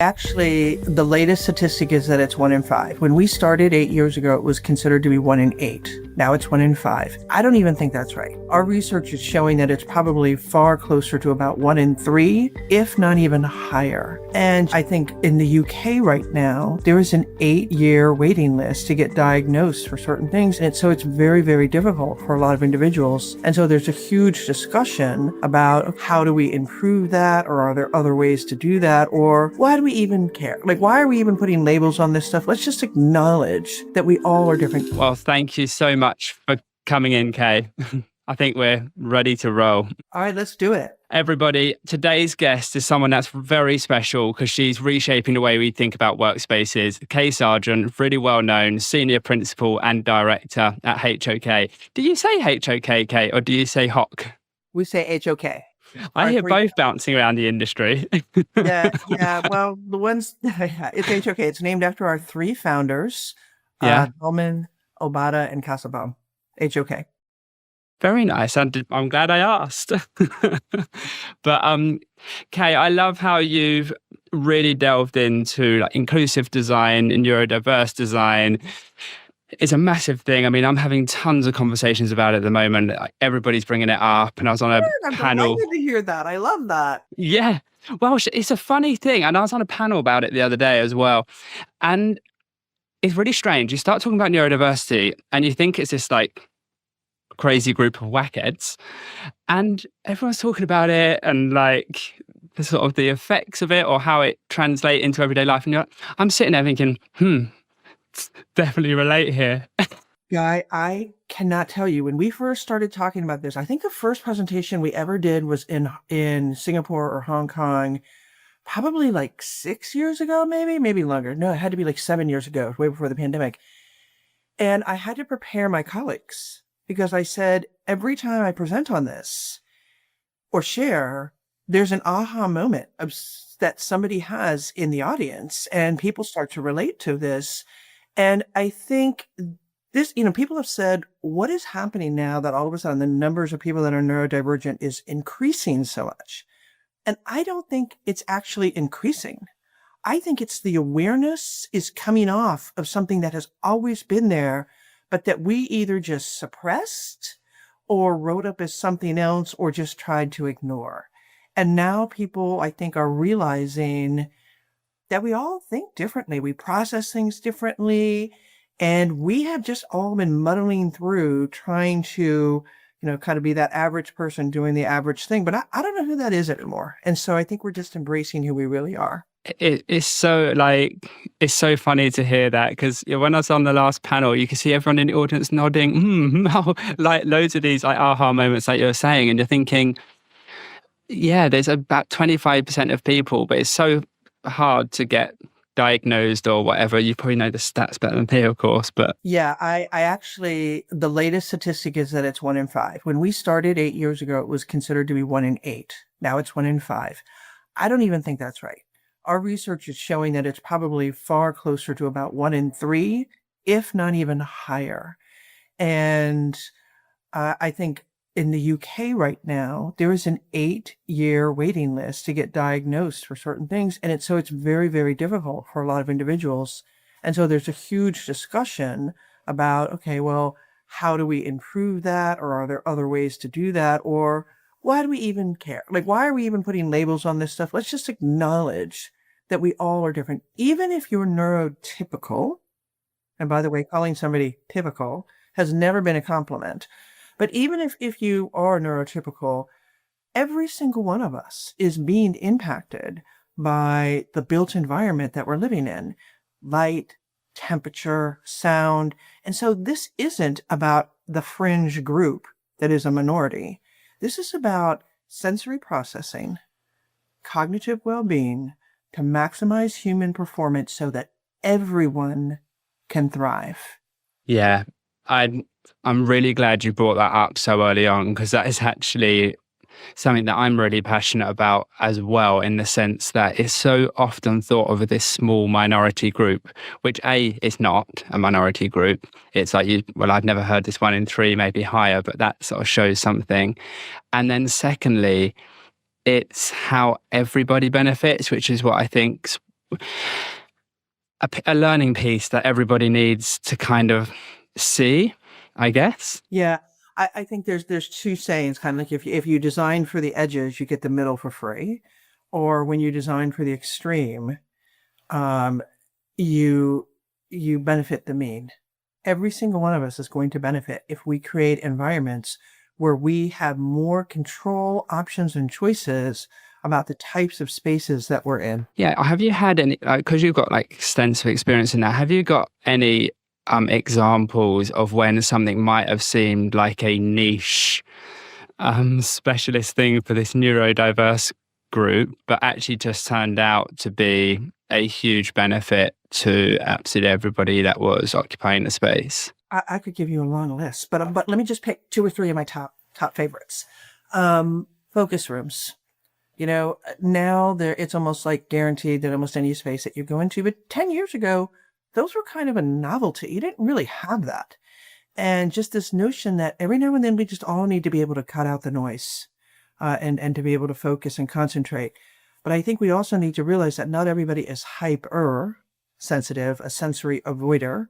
Actually, the latest statistic is that it's 1 in 5. When we started 8 years ago, it was considered to be 1 in 8. Now it's 1 in 5. I don't even think that's right. Our research is showing that it's probably far closer to about 1 in 3, if not even higher. And I think in the UK right now, there is an 8-year waiting list to get diagnosed for certain things. And so it's very, very difficult for a lot of individuals. And so there's a huge discussion about how do we improve that, or are there other ways to do that, or why do we even care? Like, why are we even putting labels on this stuff? Let's just acknowledge that we all are different. Well, thank you so much for coming in, Kay. I think we're ready to roll. All right, let's do it. Everybody, today's guest is someone that's very special because she's reshaping the way we think about workspaces. Kay Sargent, really well known, senior principal and director at HOK. Do you say HOK, Kay, or do you say HOK? We say HOK. I hear both bouncing around the industry. Yeah. Well, the ones, it's HOK. It's named after our 3 founders, Hellman, Obata, and Casaubon. HOK. Very nice. And I'm glad I asked. But Kay, I love how you've really delved into like inclusive design and neurodiverse design. It's a massive thing. I mean, I'm having tons of conversations about it at the moment. Everybody's bringing it up. And I was on a panel. I'm delighted to hear that. I love that. Yeah. Well, it's a funny thing. And I was on a panel about it the other day as well. And it's really strange. You start talking about neurodiversity and you think it's this like crazy group of whackheads. And everyone's talking about it and like the sort of the effects of it or how it translates into everyday life. And I'm sitting there thinking, definitely relate here. Guy, I cannot tell you, when we first started talking about this, I think the first presentation we ever did was in Singapore or Hong Kong, probably like 6 years ago, maybe longer. No, it had to be like 7 years ago, way before the pandemic. And I had to prepare my colleagues because I said, every time I present on this or share, there's an aha moment that somebody has in the audience and people start to relate to this. And I think this, people have said, what is happening now that all of a sudden the numbers of people that are neurodivergent is increasing so much? And I don't think it's actually increasing. I think it's the awareness is coming off of something that has always been there, but that we either just suppressed or wrote up as something else or just tried to ignore. And now people, I think, are realizing that we all think differently. We process things differently. And we have just all been muddling through trying to, kind of be that average person doing the average thing. But I don't know who that is anymore. And so I think we're just embracing who we really are. It's so funny to hear that because when I was on the last panel, you can see everyone in the audience nodding, like loads of these like aha moments like you're saying. And you're thinking, yeah, there's about 25% of people, but it's so hard to get diagnosed or whatever. You probably know the stats better than me, of course, but yeah, I actually, the latest statistic is that it's 1 in 5. When we started 8 years ago, it was considered to be 1 in 8. Now it's 1 in 5. I don't even think that's right. Our research is showing that it's probably far closer to about 1 in 3, if not even higher. And I think in the UK right now, there is an 8-year waiting list to get diagnosed for certain things. And so it's very, very difficult for a lot of individuals. And so there's a huge discussion about, okay, well, how do we improve that? Or are there other ways to do that? Or why do we even care? Like, why are we even putting labels on this stuff? Let's just acknowledge that we all are different. Even if you're neurotypical, and by the way, calling somebody typical has never been a compliment. But even if you are neurotypical, every single one of us is being impacted by the built environment that we're living in. Light, temperature, sound. And so this isn't about the fringe group that is a minority. This is about sensory processing, cognitive well-being to maximize human performance so that everyone can thrive. Yeah, I'm really glad you brought that up so early on because that is actually something that I'm really passionate about as well, in the sense that it's so often thought of as this small minority group, which is not a minority group. It's like, I've never heard this 1 in 3, maybe higher, but that sort of shows something. And then secondly, it's how everybody benefits, which is what I think a learning piece that everybody needs to kind of see, I guess. Yeah, I think there's two sayings, kind of like if you design for the edges, you get the middle for free, or when you design for the extreme, um, you benefit the mean. Every single one of us is going to benefit if we create environments where we have more control, options, and choices about the types of spaces that we're in. Yeah. Have you had any, because you've got like extensive experience in that, have you got any examples of when something might have seemed like a niche specialist thing for this neurodiverse group, but actually just turned out to be a huge benefit to absolutely everybody that was occupying the space? I could give you a long list, but let me just pick 2 or 3 of my top favorites. Focus rooms. You know, now it's almost like guaranteed that almost any space that you go into, but 10 years ago, those were kind of a novelty. You didn't really have that. And just this notion that every now and then we just all need to be able to cut out the noise, and to be able to focus and concentrate. But I think we also need to realize that not everybody is hypersensitive, a sensory avoider.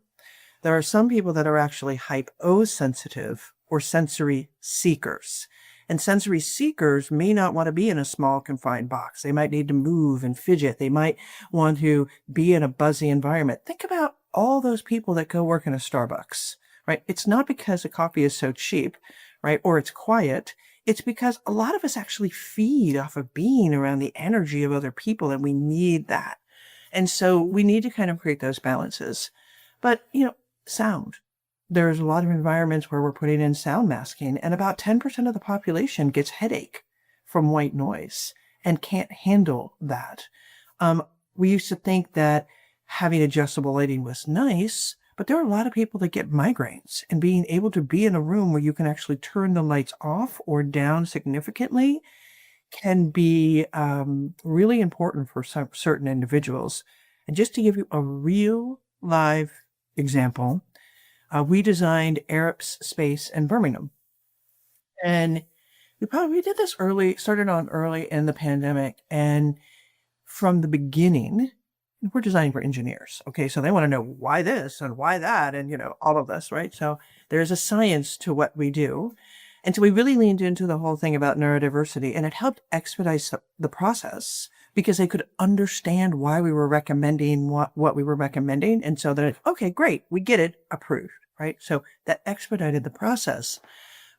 There are some people that are actually hyposensitive or sensory seekers. And sensory seekers may not want to be in a small confined box. They might need to move and fidget. They might want to be in a buzzy environment. Think about all those people that go work in a Starbucks, right? It's not because the coffee is so cheap, right? Or it's quiet. It's because a lot of us actually feed off of being around the energy of other people, and we need that. And so we need to kind of create those balances. But, sound. There's a lot of environments where we're putting in sound masking, and about 10% of the population gets headache from white noise and can't handle that. We used to think that having adjustable lighting was nice, but there are a lot of people that get migraines, and being able to be in a room where you can actually turn the lights off or down significantly can be really important for some certain individuals. And just to give you a real live example, we designed Arab's space in Birmingham. And we did this started on early in the pandemic. And from the beginning, we're designing for engineers. Okay, so they want to know why this and why that and, all of this, right? So there's a science to what we do. And so we really leaned into the whole thing about neurodiversity, and it helped expedite the process because they could understand why we were recommending what we were recommending. And so that, okay, great, we get it, approved, right? So that expedited the process.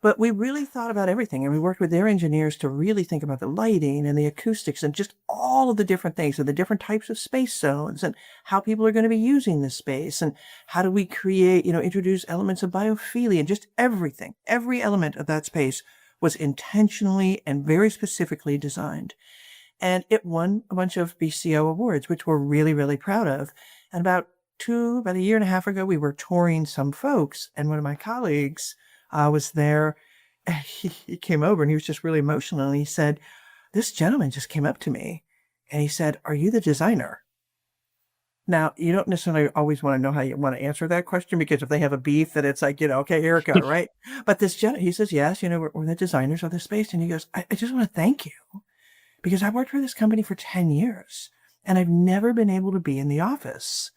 But we really thought about everything, and we worked with their engineers to really think about the lighting and the acoustics and just all of the different things and the different types of space zones and how people are going to be using this space and how do we create, introduce elements of biophilia and just everything. Every element of that space was intentionally and very specifically designed. And it won a bunch of BCO awards, which we're really, really proud of. And about a year and a half ago, we were touring some folks, and one of my colleagues was there. He came over and he was just really emotional. And he said, this gentleman just came up to me and he said, "Are you the designer?" Now, you don't necessarily always want to know how you want to answer that question, because if they have a beef, then it's like, okay, here it goes, right? But this gentleman, he says, yes, we're the designers of the space. And he goes, I just want to thank you because I've worked for this company for 10 years and I've never been able to be in the office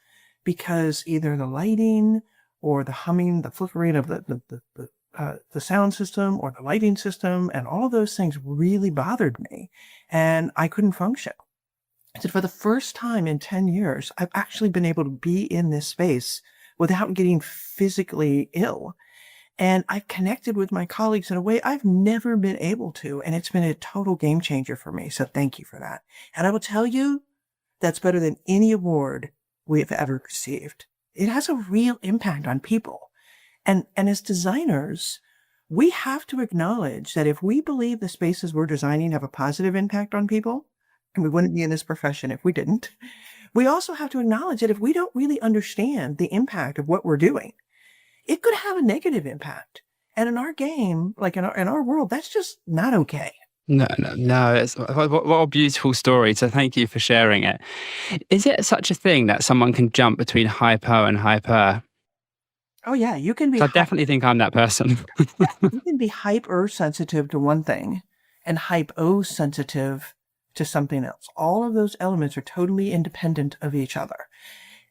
because either the lighting or the humming, the flickering of the sound system or the lighting system and all of those things really bothered me and I couldn't function. I said, for the first time in 10 years, I've actually been able to be in this space without getting physically ill. And I've connected with my colleagues in a way I've never been able to. And it's been a total game changer for me. So thank you for that. And I will tell you, that's better than any award we have ever received. It has a real impact on people. And as designers, we have to acknowledge that if we believe the spaces we're designing have a positive impact on people, and we wouldn't be in this profession if we didn't, we also have to acknowledge that if we don't really understand the impact of what we're doing, it could have a negative impact. And in our game, like in our world, that's just not okay. No. What a beautiful story. So thank you for sharing it. Is it such a thing that someone can jump between hypo and hyper? Oh yeah, you can be. I definitely think I'm that person. You can be hypersensitive to one thing and hyposensitive to something else. All of those elements are totally independent of each other.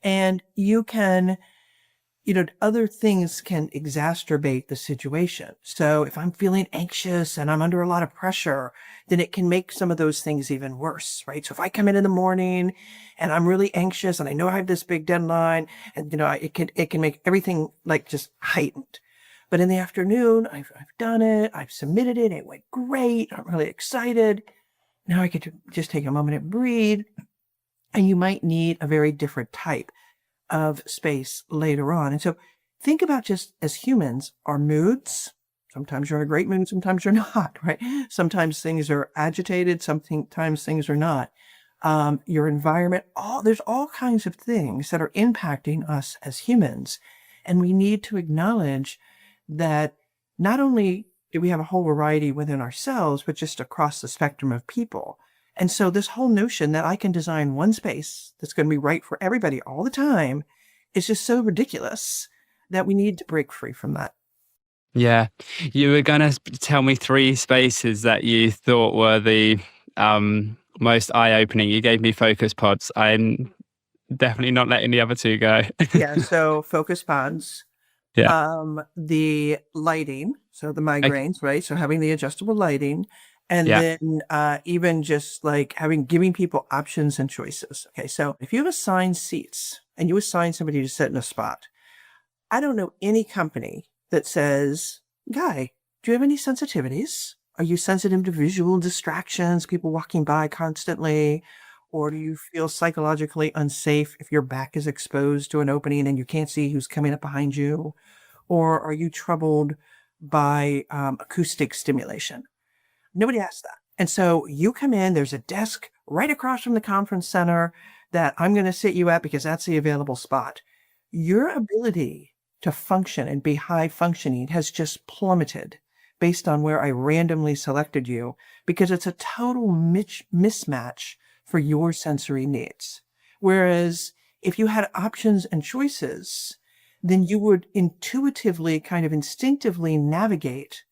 And you can, other things can exacerbate the situation. So if I'm feeling anxious and I'm under a lot of pressure, then it can make some of those things even worse, right? So if I come in the morning and I'm really anxious and I know I have this big deadline, and it can make everything like just heightened. But in the afternoon, I've done it, I've submitted it, it went great, I'm really excited. Now I get to just take a moment and breathe. And you might need a very different type of space later on. And so think about, just as humans, our moods. Sometimes you're in a great mood, sometimes you're not, right? Sometimes things are agitated, sometimes things are not. Your environment, there's all kinds of things that are impacting us as humans. And we need to acknowledge that not only do we have a whole variety within ourselves, but just across the spectrum of people. And so this whole notion that I can design one space that's going to be right for everybody all the time is just so ridiculous that we need to break free from that. Yeah. You were going to tell me 3 spaces that you thought were the most eye-opening. You gave me focus pods. I'm definitely not letting the other 2 go. Yeah. So focus pods, Yeah. the lighting, so the Okay. migraines, right? So having the adjustable lighting. And Yeah. then even just like giving people options and choices. Okay, so if you have assigned seats and you assign somebody to sit in a spot, I don't know any company that says, Guy, do you have any sensitivities? Are you sensitive to visual distractions, people walking by constantly? Or do you feel psychologically unsafe if your back is exposed to an opening and you can't see who's coming up behind you? Or are you troubled by acoustic stimulation? Nobody asks that. And so you come in, there's a desk right across from the conference center that I'm going to sit you at because that's the available spot. Your ability to function and be high functioning has just plummeted based on where I randomly selected you, because it's a total mismatch for your sensory needs. Whereas if you had options and choices, then you would intuitively, kind of instinctively navigate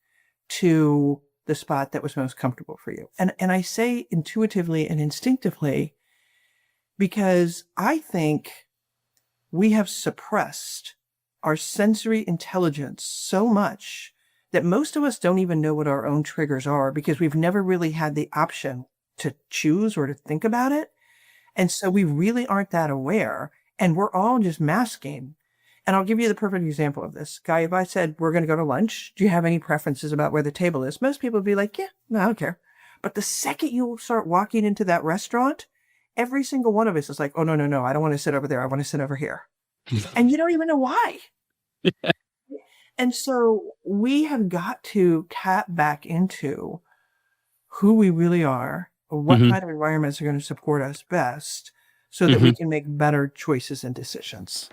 to the spot that was most comfortable for you. And I say intuitively and instinctively because I think we have suppressed our sensory intelligence so much that most of us don't even know what our own triggers are, because we've never really had the option to choose or to think about it. And so we really aren't that aware, and we're all just masking. And I'll give you the perfect example of this. Guy, if I said, we're going to go to lunch, do you have any preferences about where the table is? Most people would be like, yeah, no, I don't care. But the second you start walking into that restaurant, every single one of us is like, oh, no, I don't want to sit over there. I want to sit over here. And you don't even know why. Yeah. And so we have got to tap back into who we really are, or what kind of environments are going to support us best, so that we can make better choices and decisions.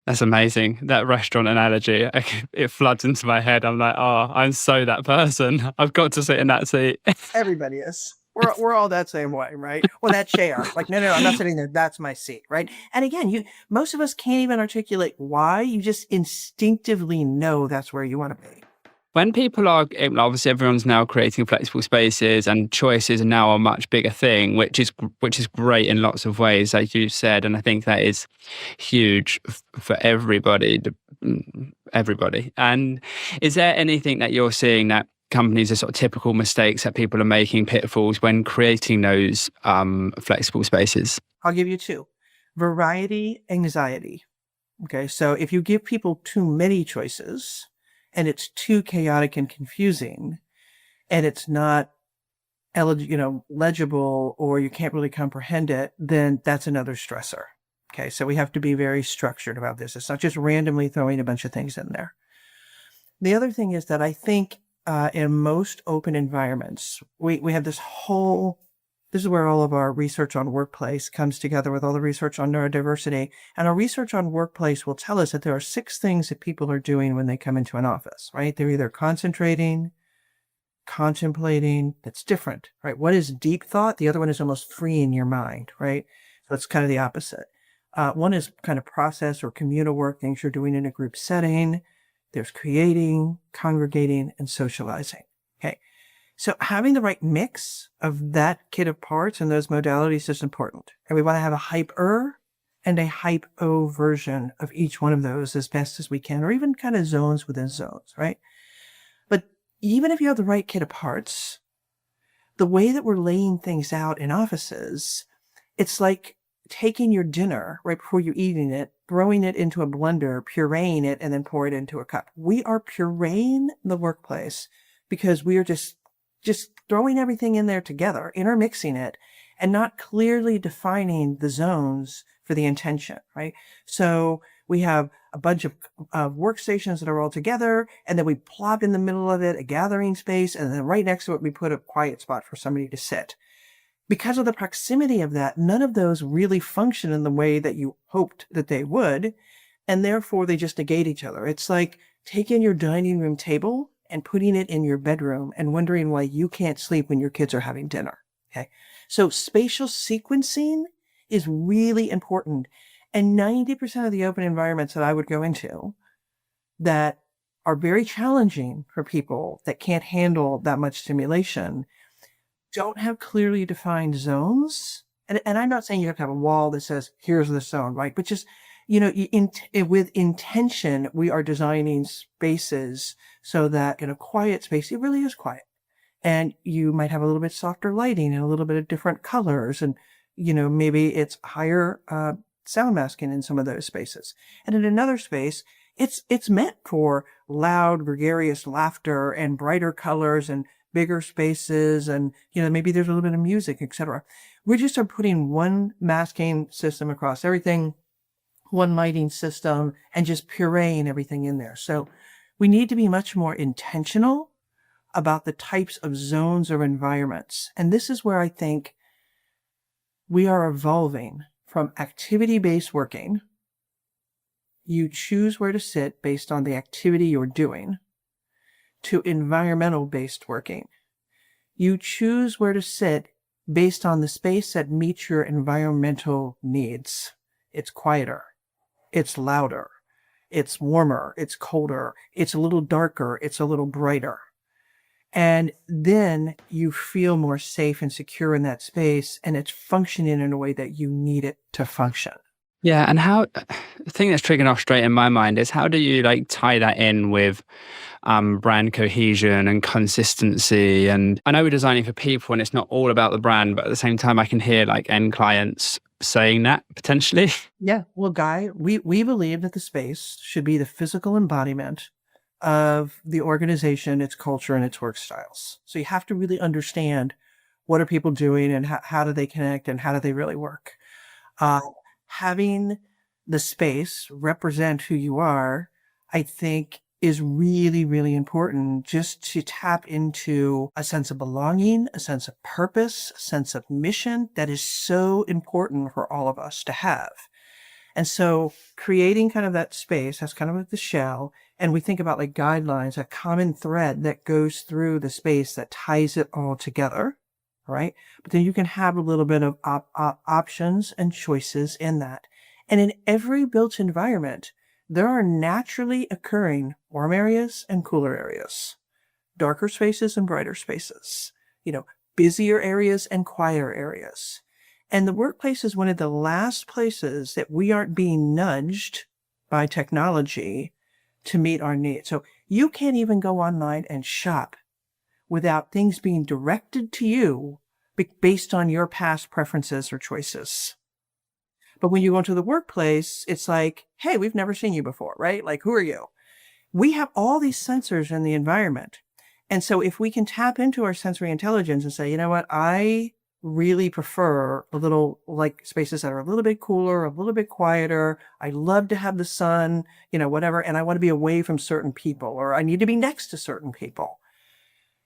That's amazing. That restaurant analogy, it floods into my head. I'm like, oh, I'm so that person. I've got to sit in that seat. Everybody is. We're all that same way, right? Or that chair. Like, no, I'm not sitting there. That's my seat, right? And again, most of us can't even articulate why. You just instinctively know that's where you want to be. When people are, obviously everyone's now creating flexible spaces, and choices are now a much bigger thing, which is great in lots of ways, like you said. And I think that is huge for everybody. And is there anything that you're seeing that companies are sort of typical mistakes that people are making, pitfalls when creating those flexible spaces? I'll give you 2. Variety, anxiety. Okay, so if you give people too many choices and it's too chaotic and confusing, and it's not legible, or you can't really comprehend it, then that's another stressor. Okay, so we have to be very structured about this. It's not just randomly throwing a bunch of things in there. The other thing is that I think in most open environments, we have this is where all of our research on workplace comes together with all the research on neurodiversity. And our research on workplace will tell us that there are 6 things that people are doing when they come into an office, right? They're either concentrating, contemplating. That's different, right? One is deep thought. The other one is almost freeing your mind, right? So it's kind of the opposite. One is kind of process or communal work, things you're doing in a group setting. There's creating, congregating, and socializing. Okay. So having the right mix of that kit of parts and those modalities is important. And we want to have a hyper and a hypo version of each one of those as best as we can, or even kind of zones within zones, right? But even if you have the right kit of parts, the way that we're laying things out in offices, it's like taking your dinner right before you're eating it, throwing it into a blender, pureeing it, and then pour it into a cup. We are pureeing the workplace because we are just throwing everything in there together, intermixing it, and not clearly defining the zones for the intention, right? So we have a bunch of workstations that are all together, and then we plop in the middle of it a gathering space, and then right next to it, we put a quiet spot for somebody to sit. Because of the proximity of that, none of those really function in the way that you hoped that they would, and therefore they just negate each other. It's like taking your dining room table and putting it in your bedroom and wondering why you can't sleep when your kids are having dinner. Okay. So spatial sequencing is really important. And 90% of the open environments that I would go into that are very challenging for people that can't handle that much stimulation don't have clearly defined zones. And I'm not saying you have to have a wall that says, here's the zone, right? But just, with intention, we are designing spaces so that in a quiet space, it really is quiet. And you might have a little bit softer lighting and a little bit of different colors. And, maybe it's higher sound masking in some of those spaces. And in another space, it's meant for loud, gregarious laughter and brighter colors and bigger spaces. And, maybe there's a little bit of music, etc. We just are putting one masking system across everything, one lighting system, and just pureeing everything in there. So we need to be much more intentional about the types of zones or environments. And this is where I think we are evolving from activity-based working. You choose where to sit based on the activity you're doing, to environmental-based working. You choose where to sit based on the space that meets your environmental needs. It's quieter. It's louder. It's warmer. It's colder. It's a little darker. It's a little brighter. And then you feel more safe and secure in that space, and it's functioning in a way that you need it to function. Yeah, and how the thing that's triggering off straight in my mind is how do you tie that in with brand cohesion and consistency? And I know we're designing for people and it's not all about the brand, but at the same time I can hear end clients saying that potentially. Yeah, well, Guy, we believe that the space should be the physical embodiment of the organization, its culture, and its work styles. So you have to really understand what are people doing and how do they connect and how do they really work. Having the space represent who you are, I think, is really, really important just to tap into a sense of belonging, a sense of purpose, a sense of mission that is so important for all of us to have. And so creating kind of that space, that's kind of like the shell. And we think about guidelines, a common thread that goes through the space that ties it all together, right? But then you can have a little bit of options and choices in that. And in every built environment, there are naturally occurring warm areas and cooler areas, darker spaces and brighter spaces, busier areas and quieter areas. And the workplace is one of the last places that we aren't being nudged by technology to meet our needs. So you can't even go online and shop without things being directed to you based on your past preferences or choices. But when you go into the workplace, it's like, hey, we've never seen you before, right? Who are you? We have all these sensors in the environment. And so if we can tap into our sensory intelligence and say, you know what, I really prefer a little spaces that are a little bit cooler, a little bit quieter. I love to have the sun, whatever. And I want to be away from certain people, or I need to be next to certain people.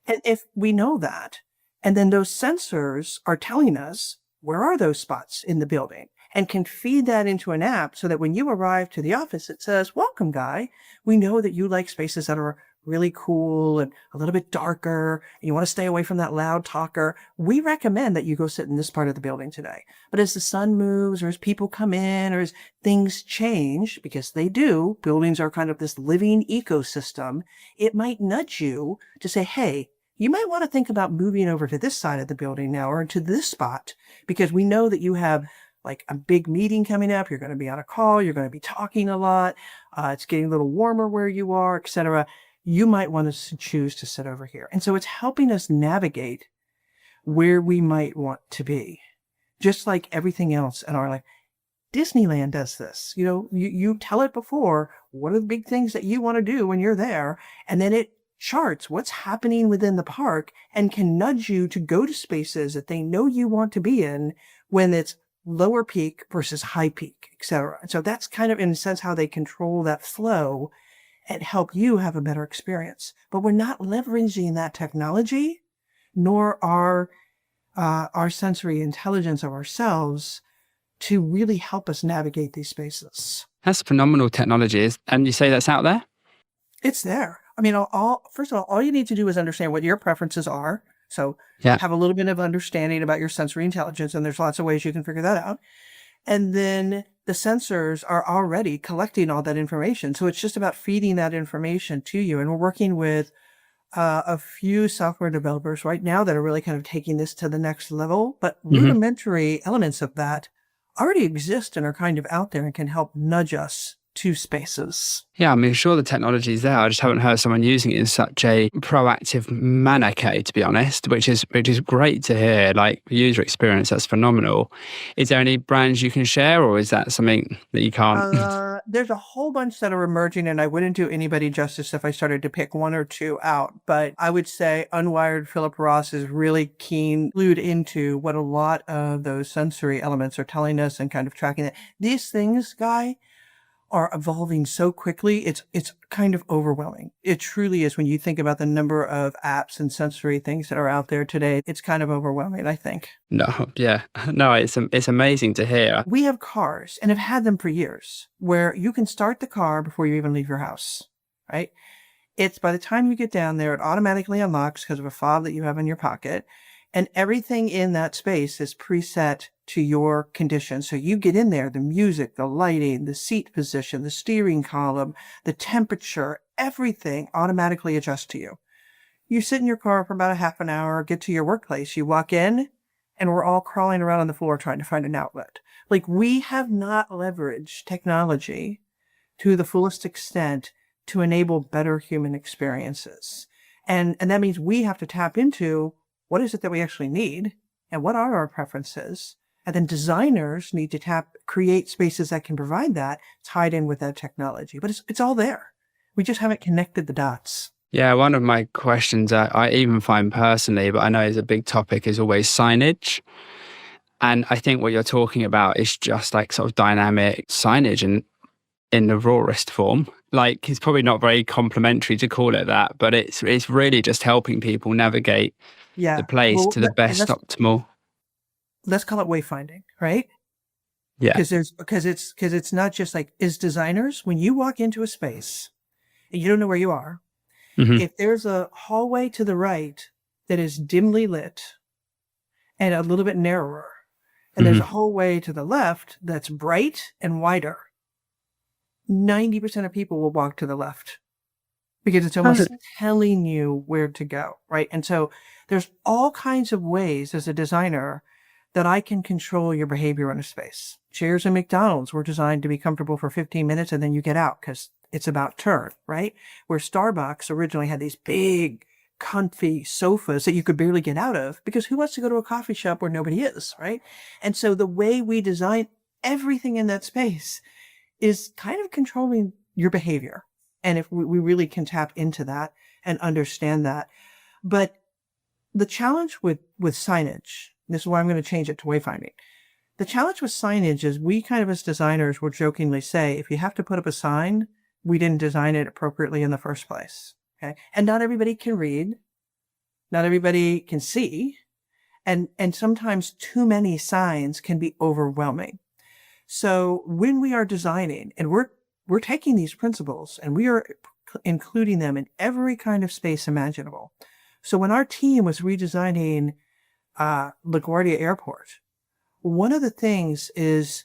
And if we know that, and then those sensors are telling us, where are those spots in the building? And can feed that into an app so that when you arrive to the office, it says, welcome, Guy. We know that you like spaces that are really cool and a little bit darker, and you want to stay away from that loud talker. We recommend that you go sit in this part of the building today. But as the sun moves, or as people come in, or as things change, because they do, buildings are kind of this living ecosystem, it might nudge you to say, hey, you might want to think about moving over to this side of the building now or to this spot, because we know that you have like a big meeting coming up. You're going to be on a call. You're going to be talking a lot. It's getting a little warmer where you are, etc. You might want to choose to sit over here. And so it's helping us navigate where we might want to be, just like everything else in our life. Disneyland does this. You know, you tell it before, what are the big things that you want to do when you're there? And then it charts what's happening within the park and can nudge you to go to spaces that they know you want to be in when it's lower peak versus high peak, etc. And so that's kind of, in a sense, how they control that flow and help you have a better experience. But we're not leveraging that technology, nor our sensory intelligence of ourselves to really help us navigate these spaces. That's phenomenal technology. And you say that's out there? It's there. I mean, first of all you need to do is understand what your preferences are. So Yeah. have a little bit of understanding about your sensory intelligence, and there's lots of ways you can figure that out. And then the sensors are already collecting all that information. So it's just about feeding that information to you. And we're working with a few software developers right now that are really kind of taking this to the next level. But rudimentary elements of that already exist and are kind of out there and can help nudge us to spaces. Yeah, I mean, sure, the technology is there. I just haven't heard someone using it in such a proactive manner, Kay, to be honest, which is great to hear. Like, user experience, that's phenomenal. Is there any brands you can share, or is that something that you can't? There's a whole bunch that are emerging, and I wouldn't do anybody justice if I started to pick one or two out. But I would say Unwired Philip Ross is really glued into what a lot of those sensory elements are telling us and kind of tracking it. These things, Guy, are evolving so quickly, it's kind of overwhelming. It truly is. When you think about the number of apps and sensory things that are out there today, it's kind of overwhelming, I think. No, yeah. No, it's amazing to hear. We have cars and have had them for years where you can start the car before you even leave your house, right? It's by the time you get down there, it automatically unlocks because of a fob that you have in your pocket. And everything in that space is preset to your conditions. So you get in there, the music, the lighting, the seat position, the steering column, the temperature, everything automatically adjusts to you. You sit in your car for about a half an hour, get to your workplace, you walk in, and we're all crawling around on the floor trying to find an outlet. Like, we have not leveraged technology to the fullest extent to enable better human experiences. And that means we have to tap into what is it that we actually need and what are our preferences. And then designers need to create spaces that can provide that tied in with that technology. But it's all there. We just haven't connected the dots. Yeah, one of my questions I even find personally, but I know is a big topic, is always signage. And I think what you're talking about is just like sort of dynamic signage and in the rawest form. Like, it's probably not very complimentary to call it that, but it's really just helping people navigate the place to the best optimal. Let's call it wayfinding, right? Yeah. Because it's not just like, as designers, when you walk into a space and you don't know where you are, if there's a hallway to the right that is dimly lit and a little bit narrower, and there's a hallway to the left that's bright and wider, 90% of people will walk to the left because it's almost telling you where to go, right? And so there's all kinds of ways as a designer that I can control your behavior in a space. Chairs in McDonald's were designed to be comfortable for 15 minutes and then you get out because it's about turn, right? Where Starbucks originally had these big, comfy sofas that you could barely get out of, because who wants to go to a coffee shop where nobody is, right? And so the way we design everything in that space is kind of controlling your behavior. And if we really can tap into that and understand that. But the challenge with signage, this is why I'm going to change it to wayfinding. The challenge with signage is we kind of, as designers, will jokingly say, if you have to put up a sign, we didn't design it appropriately in the first place. Okay. And not everybody can read. Not everybody can see. And sometimes too many signs can be overwhelming. So when we are designing, and we're taking these principles and we are including them in every kind of space imaginable. So when our team was redesigning LaGuardia Airport, one of the things is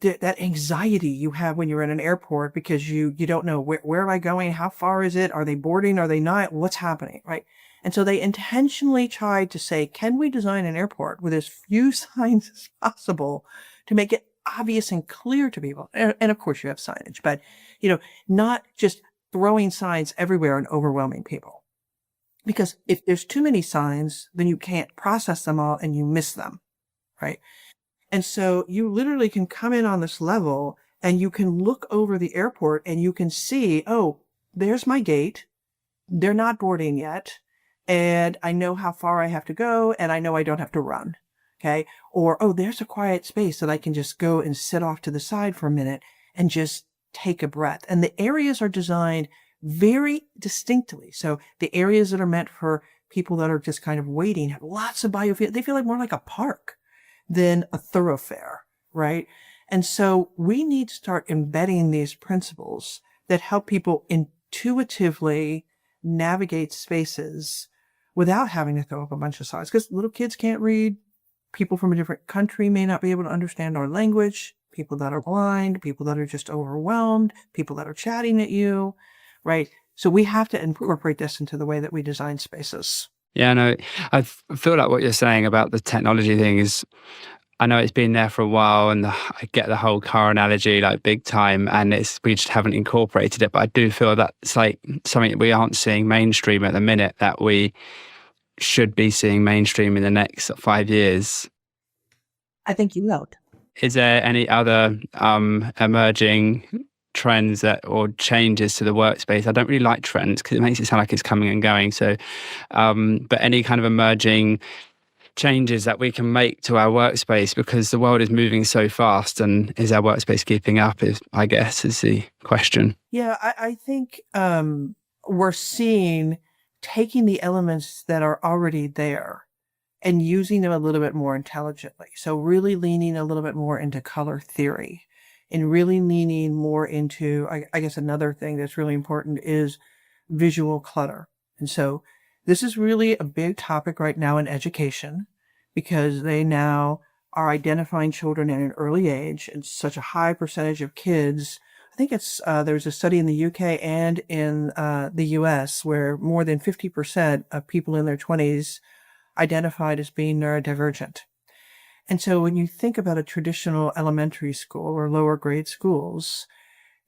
that anxiety you have when you're in an airport because you don't know where am I going? How far is it? Are they boarding? Are they not? What's happening? Right. And so they intentionally tried to say, can we design an airport with as few signs as possible to make it obvious and clear to people? And of course you have signage, but, not just throwing signs everywhere and overwhelming people. Because if there's too many signs, then you can't process them all and you miss them, right? And so you literally can come in on this level and you can look over the airport and you can see, oh, there's my gate. They're not boarding yet. And I know how far I have to go and I know I don't have to run. Okay. Or, oh, there's a quiet space that I can just go and sit off to the side for a minute and just take a breath. And the areas are designed very distinctly. So the areas that are meant for people that are just kind of waiting have lots of biofeedback. They feel like more like a park than a thoroughfare, right? And so we need to start embedding these principles that help people intuitively navigate spaces without having to throw up a bunch of signs. Because little kids can't read. People from a different country may not be able to understand our language. People that are blind, people that are just overwhelmed, people that are chatting at you, right? So we have to incorporate this into the way that we design spaces. Yeah, no, I feel like what you're saying about the technology thing is, I know it's been there for a while and I get the whole car analogy like big time, and we just haven't incorporated it. But I do feel that it's like something that we aren't seeing mainstream at the minute that we should be seeing mainstream in the next 5 years. I think you know. Is there any other emerging trends or changes to the workspace? I don't really like trends because it makes it sound like it's coming and going. So, but any kind of emerging changes that we can make to our workspace, because the world is moving so fast, and is our workspace keeping up, is the question. Yeah, I think we're seeing taking the elements that are already there and using them a little bit more intelligently. So really leaning a little bit more into color theory and really leaning more into, I guess another thing that's really important is visual clutter. And so this is really a big topic right now in education, because they now are identifying children at an early age, and such a high percentage of kids. I think it's there's a study in the UK and in the US where more than 50% of people in their 20s identified as being neurodivergent. And so when you think about a traditional elementary school or lower grade schools,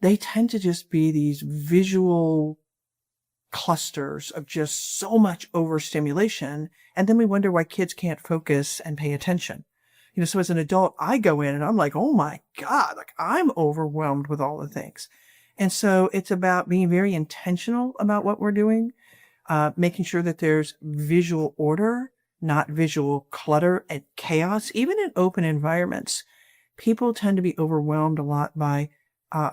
they tend to just be these visual clusters of just so much overstimulation. And then we wonder why kids can't focus and pay attention. So as an adult, I go in and I'm like, oh my God, like I'm overwhelmed with all the things. And so it's about being very intentional about what we're doing, making sure that there's visual order, not visual clutter and chaos. Even in open environments, people tend to be overwhelmed a lot by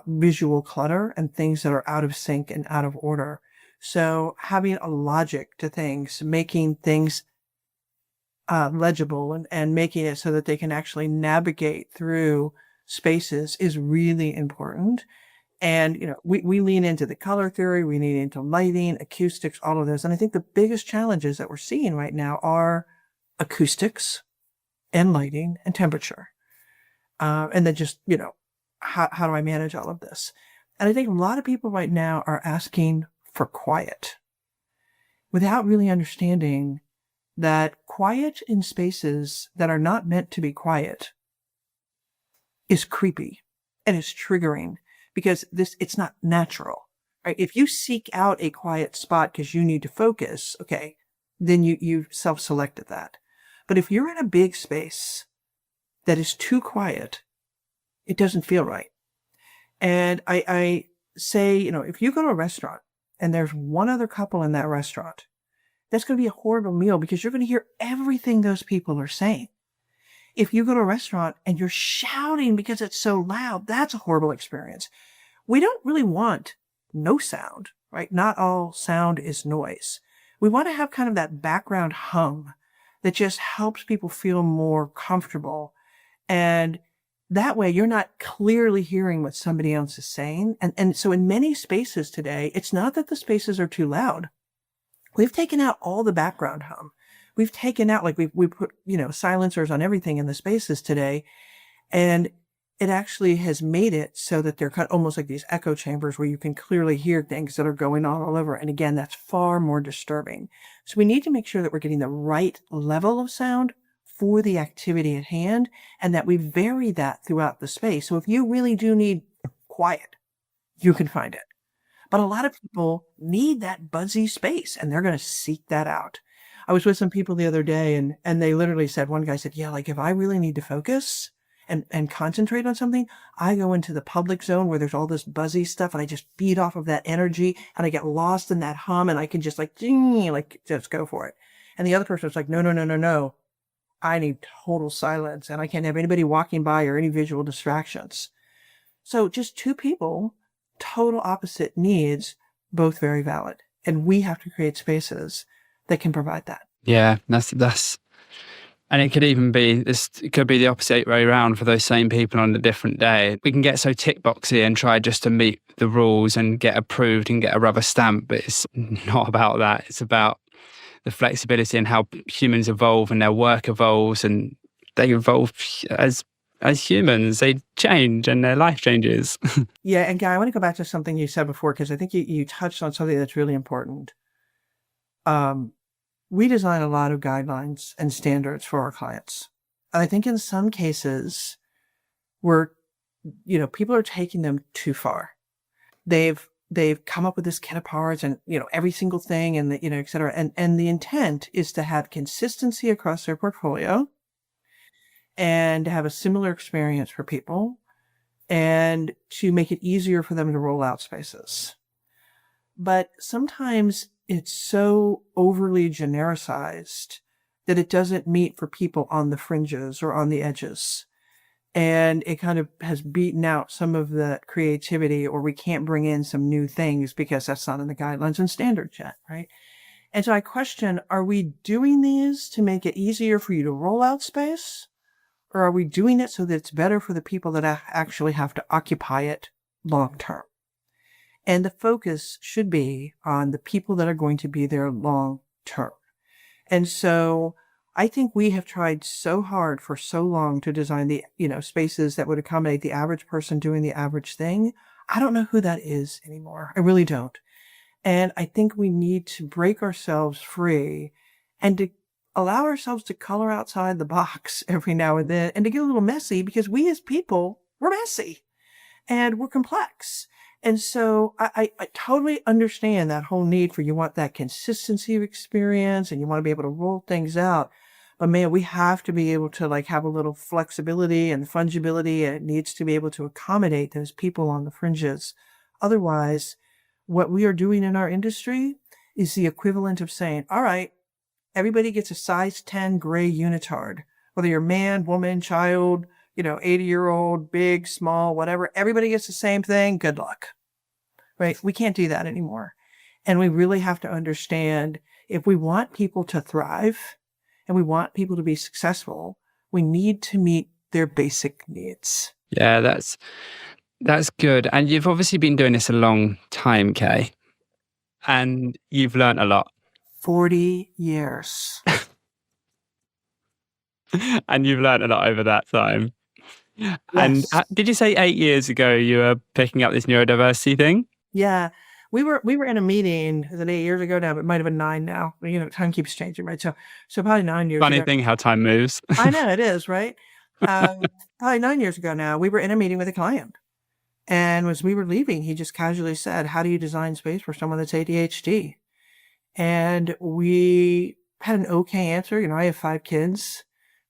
visual clutter and things that are out of sync and out of order. So having a logic to things, making things legible and making it so that they can actually navigate through spaces is really important. And, we lean into the color theory, we lean into lighting, acoustics, all of this. And I think the biggest challenges that we're seeing right now are acoustics and lighting and temperature. And then just, how do I manage all of this? And I think a lot of people right now are asking for quiet without really understanding that quiet in spaces that are not meant to be quiet is creepy and is triggering, because it's not natural, right? If you seek out a quiet spot because you need to focus, okay, then you self-selected that. But if you're in a big space that is too quiet, it doesn't feel right. And I say, if you go to a restaurant and there's one other couple in that restaurant, that's going to be a horrible meal because you're going to hear everything those people are saying. If you go to a restaurant and you're shouting because it's so loud, that's a horrible experience. We don't really want no sound, right? Not all sound is noise. We want to have kind of that background hum that just helps people feel more comfortable. And that way you're not clearly hearing what somebody else is saying. And so in many spaces today, it's not that the spaces are too loud. We've taken out all the background hum. We've taken out, we put, silencers on everything in the spaces today. And it actually has made it so that they're kind of almost like these echo chambers where you can clearly hear things that are going on all over. And again, that's far more disturbing. So we need to make sure that we're getting the right level of sound for the activity at hand, and that we vary that throughout the space. So if you really do need quiet, you can find it. But a lot of people need that buzzy space, and they're going to seek that out. I was with some people the other day, and they literally said, one guy said, yeah, like if I really need to focus and concentrate on something, I go into the public zone where there's all this buzzy stuff, and I just feed off of that energy, and I get lost in that hum, and I can just like just go for it. And the other person was like, no, no, no, no, no. I need total silence, and I can't have anybody walking by or any visual distractions. So just two people, total opposite needs, both very valid. And we have to create spaces that can provide that. Yeah, that's, and it could even be this. It could be the opposite way around for those same people on a different day. We can get so tick boxy and try just to meet the rules and get approved and get a rubber stamp, but it's not about that. It's about the flexibility and how humans evolve and their work evolves, and they evolve as humans. They change and their life changes. Yeah, and Guy, I want to go back to something you said before, because I think you touched on something that's really important. We design a lot of guidelines and standards for our clients. And I think in some cases people are taking them too far. They've come up with this kit of parts and, every single thing and et cetera. And the intent is to have consistency across their portfolio and to have a similar experience for people and to make it easier for them to roll out spaces. But sometimes it's so overly genericized that it doesn't meet for people on the fringes or on the edges. And it kind of has beaten out some of the creativity, or we can't bring in some new things because that's not in the guidelines and standards yet, right? And so I question, are we doing these to make it easier for you to roll out space? Or are we doing it so that it's better for the people that actually have to occupy it long term? And the focus should be on the people that are going to be there long term. And so I think we have tried so hard for so long to design the, spaces that would accommodate the average person doing the average thing. I don't know who that is anymore. I really don't. And I think we need to break ourselves free and to allow ourselves to color outside the box every now and then, and to get a little messy, because we as people, we're messy and we're complex. And so I totally understand that whole need for, you want that consistency of experience and you want to be able to roll things out. But man, we have to be able to have a little flexibility and fungibility, and it needs to be able to accommodate those people on the fringes. Otherwise, what we are doing in our industry is the equivalent of saying, all right, everybody gets a size 10 gray unitard, whether you're man, woman, child, 80-year-old, big, small, whatever, everybody gets the same thing. Good luck, right? We can't do that anymore. And we really have to understand, if we want people to thrive and we want people to be successful, we need to meet their basic needs. Yeah, that's good. And you've obviously been doing this a long time, Kay, and you've learned a lot. 40 years. And you've learned a lot over that time. Yes. And did you say 8 years ago you were picking up this neurodiversity thing? Yeah. We were in a meeting, is it 8 years ago now? But it might have been 9 now. Time keeps changing, right? So probably 9 years Funny ago. thing how time moves. I know, it is, right? Probably 9 years ago now, we were in a meeting with a client. And as we were leaving, he just casually said, how do you design space for someone that's ADHD? And we had an okay answer. I have 5 kids.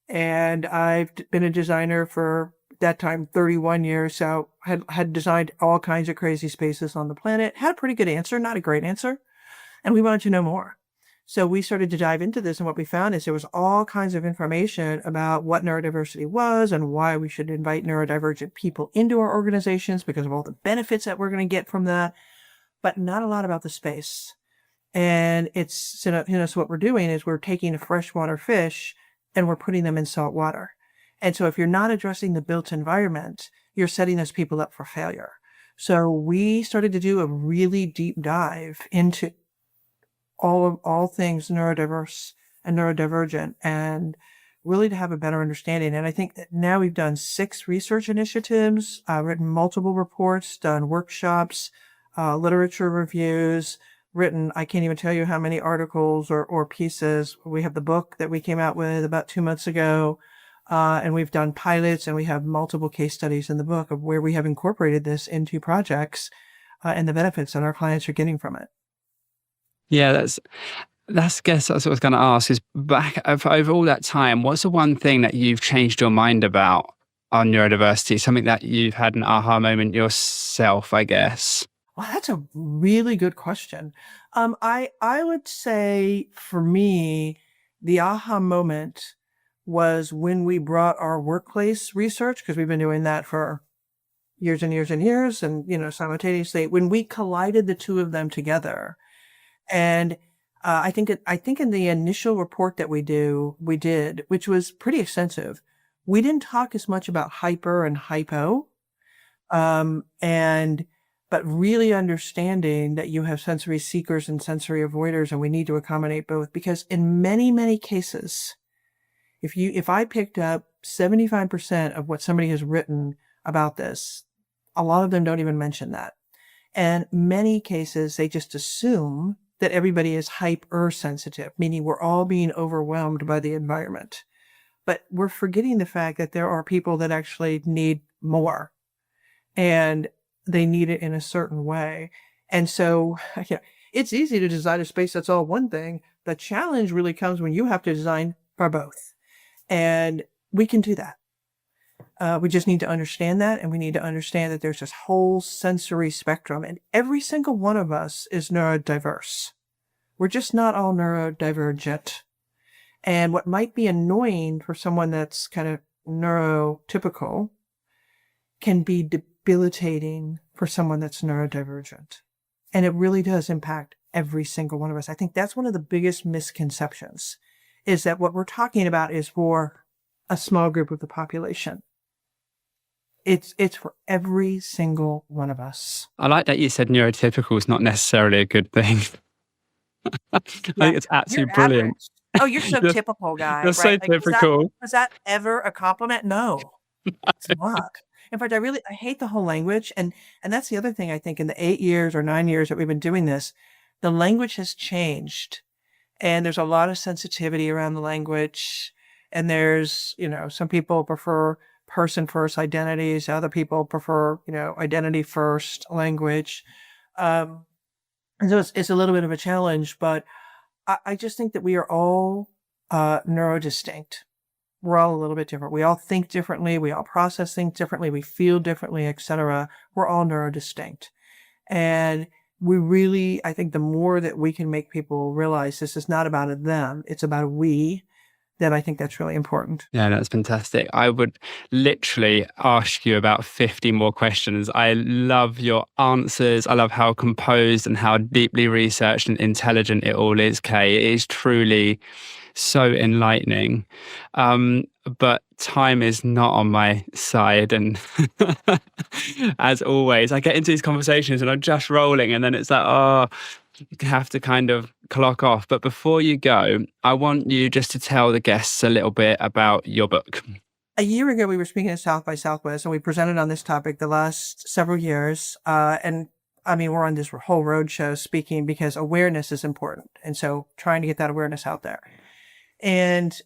And I've been a designer for that time 31 years. So had designed all kinds of crazy spaces on the planet. Had a pretty good answer, not a great answer. And we wanted to know more. So we started to dive into this. And what we found is there was all kinds of information about what neurodiversity was and why we should invite neurodivergent people into our organizations because of all the benefits that we're going to get from that, but not a lot about the space. And it's, so what we're doing is we're taking a freshwater fish and we're putting them in salt water. And so if you're not addressing the built environment, you're setting those people up for failure. So we started to do a really deep dive into all things neurodiverse and neurodivergent, and really to have a better understanding. And I think that now we've done 6 research initiatives, written multiple reports, done workshops, literature reviews, written, I can't even tell you how many articles or pieces. We have the book that we came out with about 2 months ago. And we've done pilots, and we have multiple case studies in the book of where we have incorporated this into projects, and the benefits that our clients are getting from it. Yeah, guess that's what I was going to ask is back over all that time, what's the one thing that you've changed your mind about on neurodiversity? Something that you've had an aha moment yourself, I guess. Well, that's a really good question. I would say for me, the aha moment was when we brought our workplace research, because we've been doing that for years and years and years, and simultaneously, when we collided the two of them together. And I think in the initial report that we did, which was pretty extensive, we didn't talk as much about hyper and hypo, but really understanding that you have sensory seekers and sensory avoiders, and we need to accommodate both, because in many, many cases, if I picked up 75% of what somebody has written about this, a lot of them don't even mention that. And many cases, they just assume that everybody is hypersensitive, meaning we're all being overwhelmed by the environment. But we're forgetting the fact that there are people that actually need more, and they need it in a certain way. And so it's easy to design a space that's all one thing. The challenge really comes when you have to design for both. And we can do that. We just need to understand that, and we need to understand that there's this whole sensory spectrum, and every single one of us is neurodiverse. We're just not all neurodivergent. And what might be annoying for someone that's kind of neurotypical can be debilitating for someone that's neurodivergent. And it really does impact every single one of us. I think that's one of the biggest misconceptions, is that what we're talking about is for a small group of the population. It's for every single one of us. I like that you said neurotypical is not necessarily a good thing. I think it's absolutely brilliant. Average. Oh, you're so typical, guy. You're so typical. Was that ever a compliment? No, it's not. In fact, I hate the whole language. And that's the other thing, I think, in the 8 years or 9 years that we've been doing this, the language has changed. And there's a lot of sensitivity around the language. And there's, some people prefer person first identities. Other people prefer, identity first language. And so it's a little bit of a challenge, but I just think that we are all neurodistinct. We're all a little bit different. We all think differently. We all process things differently. We feel differently, etc. We're all neurodistinct. And we really, I think the more that we can make people realize this is not about them, it's about a we, then I think that's really important. Yeah, that's fantastic. I would literally ask you about 50 more questions. I love your answers. I love how composed and how deeply researched and intelligent it all is, Kay. It is truly so enlightening. But time is not on my side. And as always, I get into these conversations and I'm just rolling, and then it's like, you have to kind of clock off. But before you go, I want you just to tell the guests a little bit about your book. A year ago, we were speaking at South by Southwest, and we presented on this topic the last several years. And I mean, we're on this whole roadshow speaking because awareness is important. And so trying to get that awareness out there. And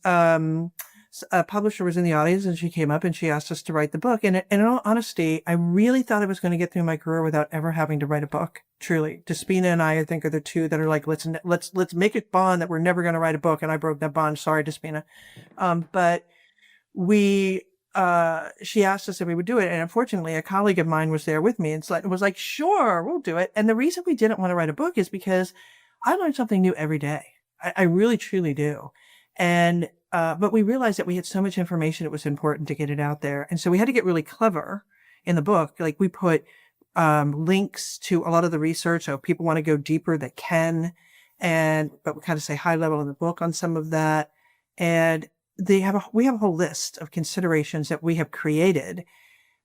a publisher was in the audience, and she came up and she asked us to write the book. And in all honesty, I really thought I was going to get through my career without ever having to write a book. Truly, Despina and I think, are the two that are like, let's make a bond that we're never going to write a book. And I broke that bond. Sorry, Despina. But she asked us if we would do it. And unfortunately, a colleague of mine was there with me and was like, sure, we'll do it. And the reason we didn't want to write a book is because I learn something new every day. I really, truly do. And, but we realized that we had so much information, it was important to get it out there. And so we had to get really clever in the book. Like, we put links to a lot of the research. So if people want to go deeper, they can. But we kind of say high level in the book on some of that. And we have a whole list of considerations that we have created,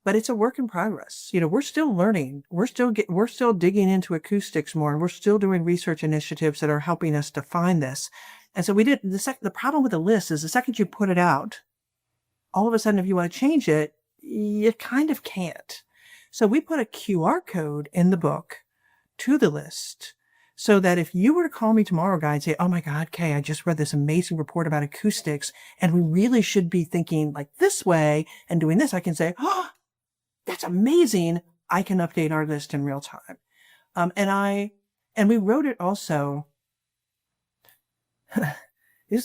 but it's a work in progress. We're still learning. We're still digging into acoustics more, and we're still doing research initiatives that are helping us define this. And so we did the problem with the list is the second you put it out, all of a sudden, if you want to change it, you kind of can't. So we put a QR code in the book to the list so that if you were to call me tomorrow, guy, and say, oh my God, Kay, I just read this amazing report about acoustics, and we really should be thinking like this way and doing this, I can say, oh, that's amazing. I can update our list in real time. And we wrote it also.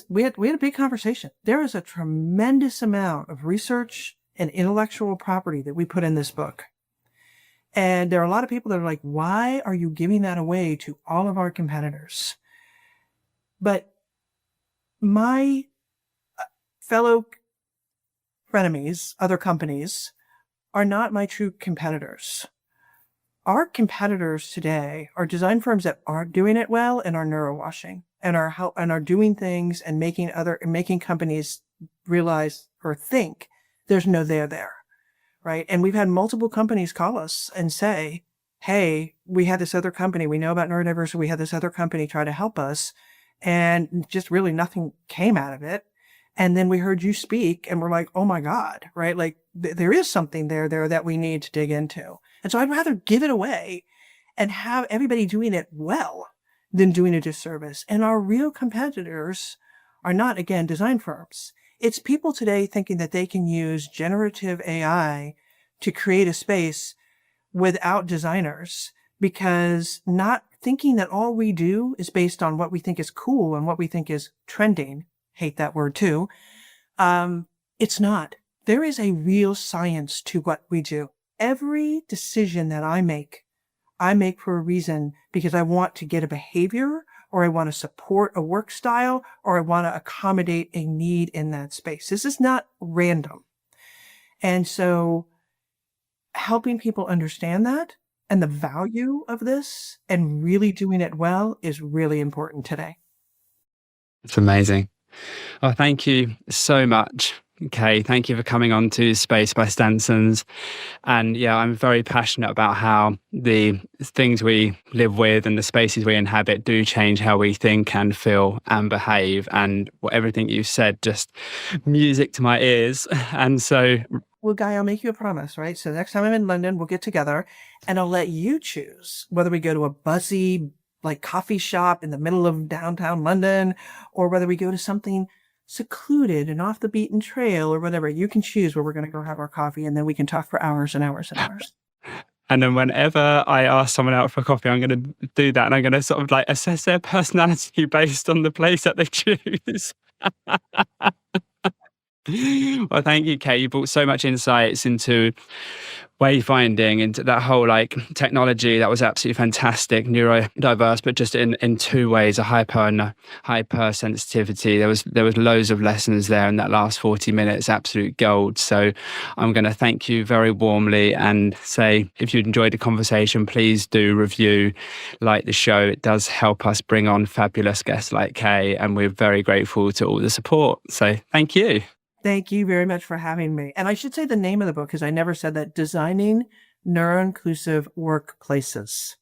We had a big conversation. There is a tremendous amount of research and intellectual property that we put in this book. And there are a lot of people that are like, why are you giving that away to all of our competitors? But my fellow frenemies, other companies, are not my true competitors. Our competitors today are design firms that aren't doing it well and are neurowashing and are doing things and making companies realize or think there's no there. Right. And we've had multiple companies call us and say, hey, we had this other company. We know about Neurodiverse. We had this other company try to help us. And just really nothing came out of it. And then we heard you speak and we're like, oh my God. Right. Like there is something there that we need to dig into. And so I'd rather give it away and have everybody doing it well than doing a disservice. And our real competitors are not, again, design firms. It's people today thinking that they can use generative AI to create a space without designers, because not thinking that all we do is based on what we think is cool and what we think is trending. Hate that word too. It's not. There is a real science to what we do. Every decision that I make for a reason, because I want to get a behavior, or I want to support a work style, or I want to accommodate a need in that space. This is not random. And so helping people understand that and the value of this and really doing it well is really important today. It's amazing. Oh, thank you so much, Kay. Thank you for coming on to Space by Stansons. And yeah, I'm very passionate about how the things we live with and the spaces we inhabit do change how we think and feel and behave. And everything you said, just music to my ears. And so... Well, Guy, I'll make you a promise, right? So next time I'm in London, we'll get together and I'll let you choose whether we go to a buzzy like coffee shop in the middle of downtown London, or whether we go to something secluded and off the beaten trail or whatever. You can choose where we're going to go have our coffee, and then we can talk for hours and hours and hours. And then whenever I ask someone out for coffee, I'm going to do that, and I'm going to sort of like assess their personality based on the place that they choose. Well, thank you, Kay. You brought so much insights into wayfinding, into that whole like technology. That was absolutely fantastic. Neurodiverse, but just in two ways: a hyper and hypersensitivity. There was loads of lessons there in that last 40 minutes. Absolute gold. So I'm going to thank you very warmly and say, if you enjoyed the conversation, please do review, like the show. It does help us bring on fabulous guests like Kay, and we're very grateful to all the support. So thank you. Thank you very much for having me. And I should say the name of the book, because I never said that: Designing Neuro-inclusive Workplaces,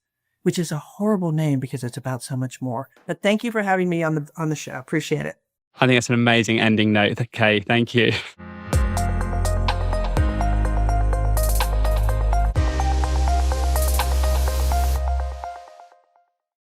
which is a horrible name because it's about so much more. But thank you for having me on the show. Appreciate it. I think that's an amazing ending note. Okay, thank you.